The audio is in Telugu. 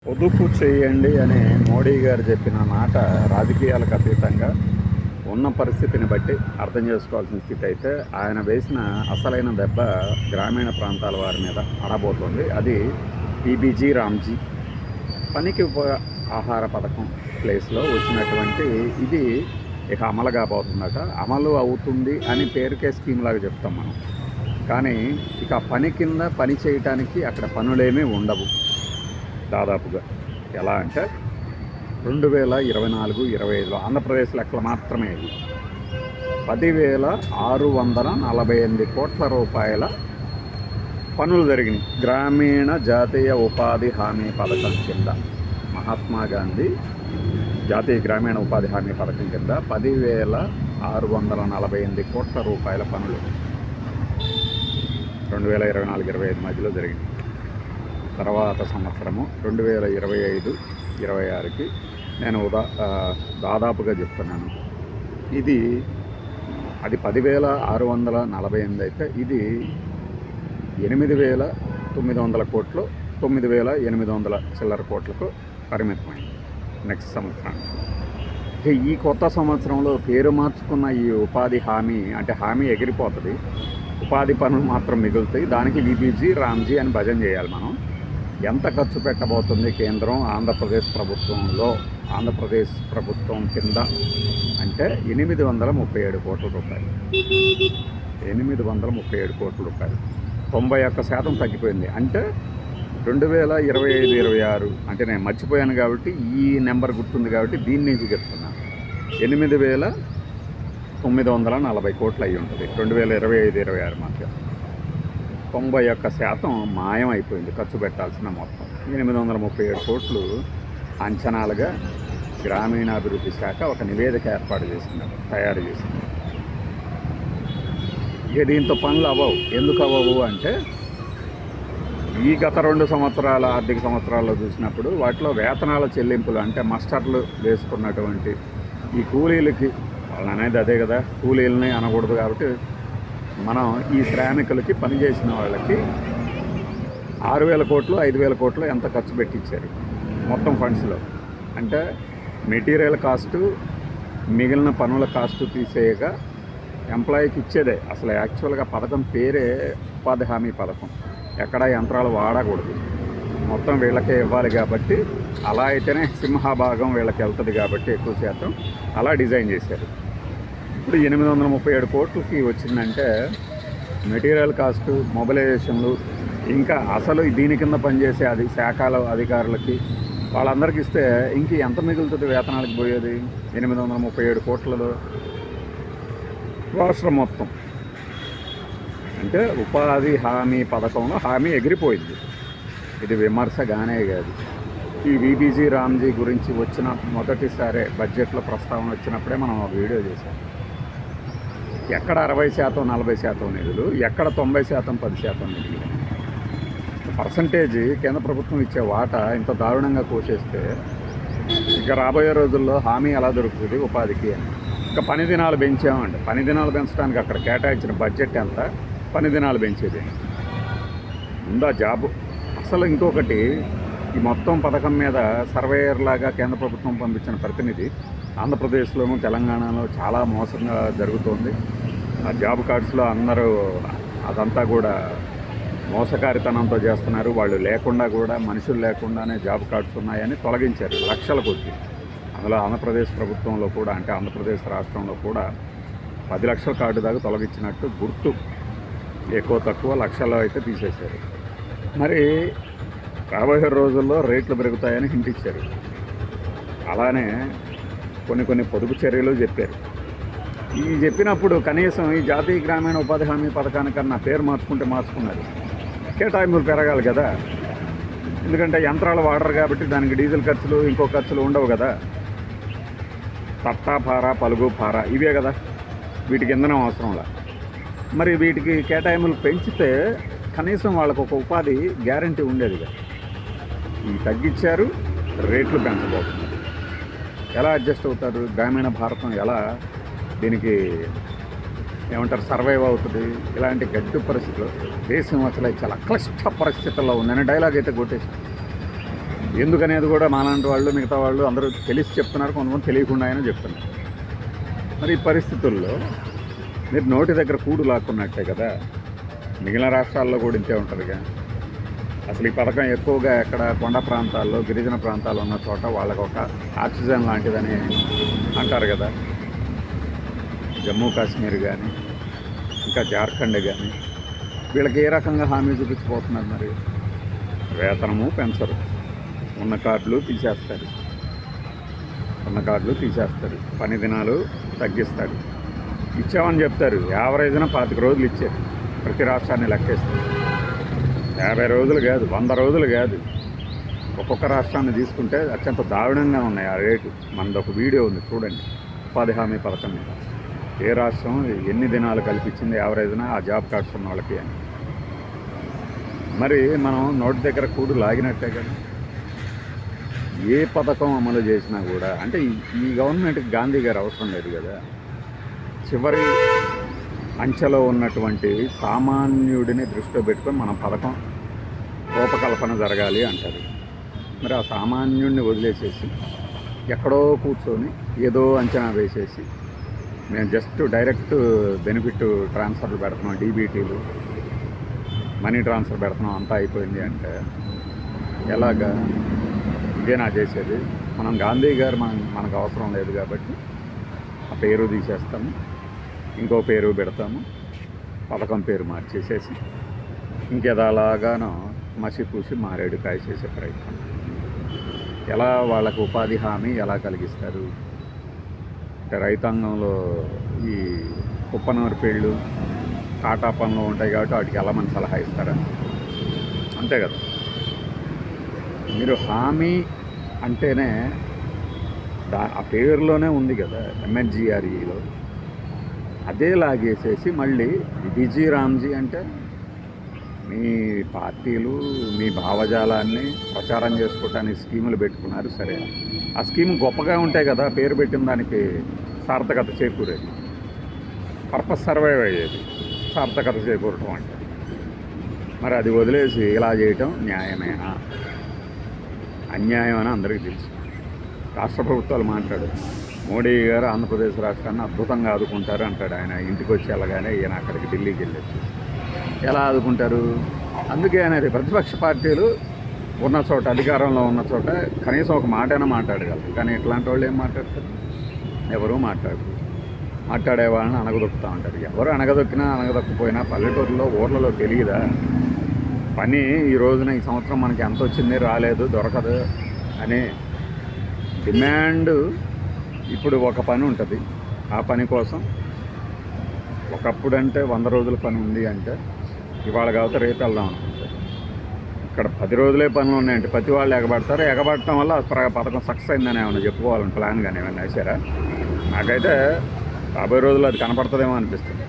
పొదుపు చేయండి అని మోడీ గారు చెప్పిన మాట రాజకీయాలకు అతీతంగా ఉన్న పరిస్థితిని బట్టి అర్థం చేసుకోవాల్సిన స్థితి అయితే ఆయన వేసిన అసలైన దెబ్బ గ్రామీణ ప్రాంతాల వారి మీద పడబోతుంది. అది పీబీజీ రామ్జీ పనికి ఆహార పథకం ప్లేస్లో వచ్చినటువంటి ఇది ఇక అమలు కాబోతుందట. అమలు అవుతుంది అని పేరుకే స్కీమ్ లాగా చెప్తాం మనం, కానీ ఇక పని కింద పని చేయటానికి అక్కడ పనులేమీ ఉండవు దాదాపుగా. ఎలా అంటే 2024-25లో ఆంధ్రప్రదేశ్ లెక్కలు మాత్రమే ఇది 10,648 కోట్ల రూపాయల పనులు జరిగినాయి గ్రామీణ జాతీయ ఉపాధి హామీ పథకం కింద. మహాత్మా గాంధీ జాతీయ గ్రామీణ ఉపాధి హామీ పథకం కింద 10,648 కోట్ల రూపాయల పనులు 2024-25 మధ్యలో జరిగింది. తర్వాత సంవత్సరము 2025-26కి నేను దాదాపుగా చెప్తున్నాను. అది 10,648 అయితే ఇది 8,900 కోట్లు, 9,800 చిల్లర కోట్లకు పరిమితమైంది నెక్స్ట్ సంవత్సరానికి. ఈ కొత్త సంవత్సరంలో పేరు మార్చుకున్న ఈ ఉపాధి హామీ అంటే హామీ ఎగిరిపోతుంది, ఉపాధి పనులు మాత్రం మిగులుతాయి. దానికి పీబీజీ రామ్జీ అని భజన చేయాలి మనం. ఎంత ఖర్చు పెట్టబోతుంది కేంద్రం ఆంధ్రప్రదేశ్ ప్రభుత్వం కింద అంటే 837 కోట్ల రూపాయలు. 837 కోట్ల రూపాయలు 91% తగ్గిపోయింది. అంటే 2025-26 అంటే నేను మర్చిపోయాను కాబట్టి ఈ నెంబర్ గుర్తుంది కాబట్టి దీని నుంచి చెప్తున్నాను. 8,940 కోట్లు అయ్యి ఉంటుంది 2025-26 మధ్య. 91% మాయం అయిపోయింది ఖర్చు పెట్టాల్సిన మొత్తం. 837 కోట్లు అంచనాలుగా గ్రామీణాభివృద్ధి శాఖ ఒక నివేదిక తయారు చేసింది. ఇక దీంతో పనులు అవ్వవు. ఎందుకు అవ్వవు అంటే ఈ గత 2 సంవత్సరాల ఆర్థిక సంవత్సరాల్లో చూసినప్పుడు వాటిలో వేతనాల చెల్లింపులు అంటే మస్టర్లు వేసుకున్నటువంటి ఈ కూలీలకి, వాళ్ళు అనేది అదే కదా, కూలీలని అనకూడదు కాబట్టి మనం ఈ శ్రామికులకి పనిచేసిన వాళ్ళకి 6,000 కోట్లు 5,000 కోట్లు ఎంత ఖర్చు పెట్టించారు మొత్తం ఫండ్స్లో. అంటే మెటీరియల్ కాస్టు మిగిలిన పనుల కాస్టు తీసేయగా ఎంప్లాయీకి ఇచ్చేదే. అసలు యాక్చువల్గా పథకం పేరే ఉపాధి హామీ పథకం. ఎక్కడ యంత్రాలు వాడకూడదు, మొత్తం వీళ్ళకే ఇవ్వాలి కాబట్టి అలా అయితేనే సింహభాగం వీళ్ళకి వెళ్తుంది కాబట్టి ఎక్కువ శాతం అలా డిజైన్ చేశారు. ఇప్పుడు 837 కోట్లకి వచ్చిందంటే మెటీరియల్ కాస్టు, మొబిలైజేషన్లు, ఇంకా అసలు దీని కింద పనిచేసే శాఖల అధికారులకి వాళ్ళందరికీ ఇస్తే ఇంక ఎంత మిగులుతుంది వేతనాలకు పోయేది? 837 కోట్లలో రాష్ట్రం మొత్తం. అంటే ఉపాధి హామీ పథకంలో హామీ ఎగిరిపోయింది. ఇది విమర్శగానే కాదు. ఈ పీబీజీ రామ్జీ గురించి వచ్చిన మొదటిసారి బడ్జెట్లో ప్రస్తావన వచ్చినప్పుడే మనం ఒక వీడియో చేశాం. ఎక్కడ 60% 40% నిధులు, ఎక్కడ 90% 10% నిధులు. పర్సంటేజ్ కేంద్ర ప్రభుత్వం ఇచ్చే వాటా ఇంత దారుణంగా కోసేస్తే ఇక రాబోయే రోజుల్లో హామీ ఎలా దొరుకుతుంది ఉపాధికి అని. ఇంకా పని దినాలు పెంచామండి. పని దినాలు పెంచడానికి అక్కడ కేటాయించిన బడ్జెట్ ఎంత, పని దినాలు పెంచేది ఉందా జాబు? అసలు ఇంకొకటి, ఈ మొత్తం పథకం మీద సర్వేయర్ లాగా కేంద్ర ప్రభుత్వం పంపించిన ప్రతినిధి ఆంధ్రప్రదేశ్లోను తెలంగాణలో చాలా మోసంగా జరుగుతోంది. ఆ జాబ్ కార్డ్స్లో అందరూ అదంతా కూడా మోసకారితనంతో చేస్తున్నారు. వాళ్ళు లేకుండా కూడా, మనుషులు లేకుండానే జాబ్ కార్డ్స్ ఉన్నాయని తొలగించారు లక్షల కొద్ది. అందులో ఆంధ్రప్రదేశ్ ప్రభుత్వంలో కూడా, అంటే ఆంధ్రప్రదేశ్ రాష్ట్రంలో కూడా 10 లక్షల కార్డు దాకా తొలగించినట్టు గుర్తు. ఎక్కువ తక్కువ లక్షల్లో అయితే తీసేశారు. మరి రాబోయే రోజుల్లో రేట్లు పెరుగుతాయని హింట్ ఇచ్చారు. అలానే కొన్ని పొదుపు చర్యలు చెప్పారు. ఈ చెప్పినప్పుడు కనీసం ఈ జాతీయ గ్రామీణ ఉపాధి హామీ పథకానికన్నా పేరు మార్చుకున్నారు. కేటాయింపులు పెరగాలి కదా, ఎందుకంటే యంత్రాలు వాడరు కాబట్టి దానికి డీజిల్ ఖర్చులు, ఇంకో ఖర్చులు ఉండవు కదా. తట్టా పారా, పలుగు పారా ఇవే కదా, వీటికి ఇంధనం అవసరంలా. మరి వీటికి కేటాయింపులు పెంచితే కనీసం వాళ్ళకు ఒక ఉపాధి గ్యారంటీ ఉండేది కదా. ఇవి తగ్గించారు, రేట్లు పెంచబోతున్నారు. ఎలా అడ్జస్ట్ అవుతారు? గ్రామీణ భారతం ఎలా దీనికి ఏమంటారు సర్వైవ్ అవుతుంది? ఇలాంటి గడ్డు పరిస్థితుల్లో దేశం అసలు చాలా క్లిష్ట పరిస్థితుల్లో ఉందని డైలాగ్ అయితే కొట్టేసి ఎందుకనేది కూడా మాలాంటి వాళ్ళు మిగతా వాళ్ళు అందరూ తెలిసి చెప్తున్నారు, కొంతమంది తెలియకుండా అయినా చెప్తున్నారు. మరి ఈ పరిస్థితుల్లో మీరు నోటి దగ్గర కూడు లాక్కున్నట్టే కదా. మిగిలిన రాష్ట్రాల్లో కూడా ఇంతే ఉంటుందిగా. అసలు ఈ పథకం ఎక్కువగా ఎక్కడ కొండ ప్రాంతాల్లో, గిరిజన ప్రాంతాలు ఉన్న చోట వాళ్ళకు ఒక ఆక్సిజన్ లాంటిదని అంటారు కదా. జమ్మూ కాశ్మీర్ కానీ, ఇంకా జార్ఖండ్ కానీ, వీళ్ళకి ఏ రకంగా హామీ చూపించిపోతున్నారు? మరి వేతనము పెంచరు, ఉన్న కార్డులు తీసేస్తారు, పని దినాలు తగ్గిస్తారు, ఇచ్చామని చెప్తారు. యావరేజ్న 25 రోజులు ఇచ్చారు ప్రతి రాష్ట్రాన్ని లెక్కేస్తారు. 50 రోజులు కాదు, 100 రోజులు కాదు. ఒక్కొక్క రాష్ట్రాన్ని తీసుకుంటే అత్యంత దారుణంగా ఉన్నాయి ఆ రేటు. మనది ఒక వీడియో ఉంది చూడండి, ఉపాధి హామీ పథకం మీద ఏ రాష్ట్రం ఎన్ని దినాలు కల్పించింది యావరేజ్న ఆ జాబ్ కార్డ్స్ ఉన్న వాళ్ళకి అని. మరి మనం నోటి దగ్గర కూడు లాగినట్టే కదా. ఏ పథకం అమలు చేసినా కూడా అంటే ఈ గవర్నమెంట్కి గాంధీ గారు అవసరం లేదు కదా. చివరి అంచెలో ఉన్నటువంటి సామాన్యుడిని దృష్టిలో పెట్టుకొని మన పథకం రూపకల్పన జరగాలి అంటారు. మరి ఆ సామాన్యుడిని వదిలేసేసి ఎక్కడో కూర్చొని ఏదో అంచనా వేసేసి మేము జస్ట్ డైరెక్ట్ బెనిఫిట్ ట్రాన్స్ఫర్లు పెడుతున్నాం, డీబీటీలు, మనీ ట్రాన్స్ఫర్ పెడుతున్నాం, అంతా అయిపోయింది అంటే ఎలాగా? ఇదేనా చేసేది? మనం గాంధీ గారు మనకు అవసరం లేదు కాబట్టి ఆ పేరు తీసేస్తాము, ఇంకో పేరు పెడతాము, పథకం పేరు మార్చేసేసి ఇంకేదాలాగానో మసిపూసి మారేడుకాయ చేసే ప్రయత్నం. ఎలా వాళ్ళకు ఉపాధి హామీ ఎలా కలిగిస్తారు? అంటే రైతాంగంలో ఈ కుప్పనూరు పేళ్ళు కాటా పనులు ఉంటాయి కాబట్టి వాటికి ఎలా మన సలహా ఇస్తారా? అంతే కదా. మీరు హామీ అంటేనే ఆ పేరులోనే ఉంది కదా, ఎంఎన్జిఆర్ఈలో. అదే లాగేసేసి మళ్ళీ విబీజీ రామ్జీ అంటే మీ పార్టీలు మీ భావజాలాన్ని ప్రచారం చేసుకోవటానికి స్కీములు పెట్టుకున్నారు. సరే, ఆ స్కీమ్ గొప్పగా ఉంటాయి కదా, పేరు పెట్టిన దానికి సార్థకత చేకూరేది, పర్పస్ సర్వైవ్ అయ్యేది సార్థకత చేకూరటం అంటే. మరి అది వదిలేసి ఇలా చేయటం న్యాయమేనా? అన్యాయం అని అందరికీ తెలుసు. రాష్ట్ర ప్రభుత్వాలు మాట్లాడు, మోడీ గారు ఆంధ్రప్రదేశ్ రాష్ట్రాన్ని అద్భుతంగా ఆదుకుంటారు అంటాడు. ఆయన ఇంటికి వచ్చి వెళ్ళగానే ఈయన అక్కడికి ఢిల్లీకి వెళ్ళొచ్చు. ఎలా ఆదుకుంటారు? అందుకే అనేది ప్రతిపక్ష పార్టీలు ఉన్న చోట, అధికారంలో ఉన్న చోట కనీసం ఒక మాటైనా మాట్లాడగలరు. కానీ ఇట్లాంటి వాళ్ళు ఏం మాట్లాడతారు? ఎవరూ మాట్లాడరు. మాట్లాడే వాళ్ళని అనగదొక్కుతూ ఉంటారు. ఎవరు అనగదొక్కపోయినా పల్లెటూరులో ఊర్లలో తెలియదా పని ఈ రోజున ఈ సంవత్సరం మనకి ఎంత వచ్చింది, రాలేదు, దొరకదు అనే డిమాండ్. ఇప్పుడు ఒక పని ఉంటుంది, ఆ పని కోసం ఒకప్పుడంటే 100 రోజుల పని ఉంది అంటే ఇవాళ కాబట్టి రేపు వెళ్దాం అనుకుంటారు. ఇక్కడ 10 రోజులే పనులు ఉన్నాయంటే ప్రతి వాళ్ళు ఎగబడతారు. ఎగబడటం వల్ల పథకం సక్సెస్ అయిందని ఏమైనా చెప్పుకోవాలని ప్లాన్ కానీ ఏమైనా వేసారా? నాకైతే 50 రోజులు అది కనపడుతుందేమో అనిపిస్తుంది.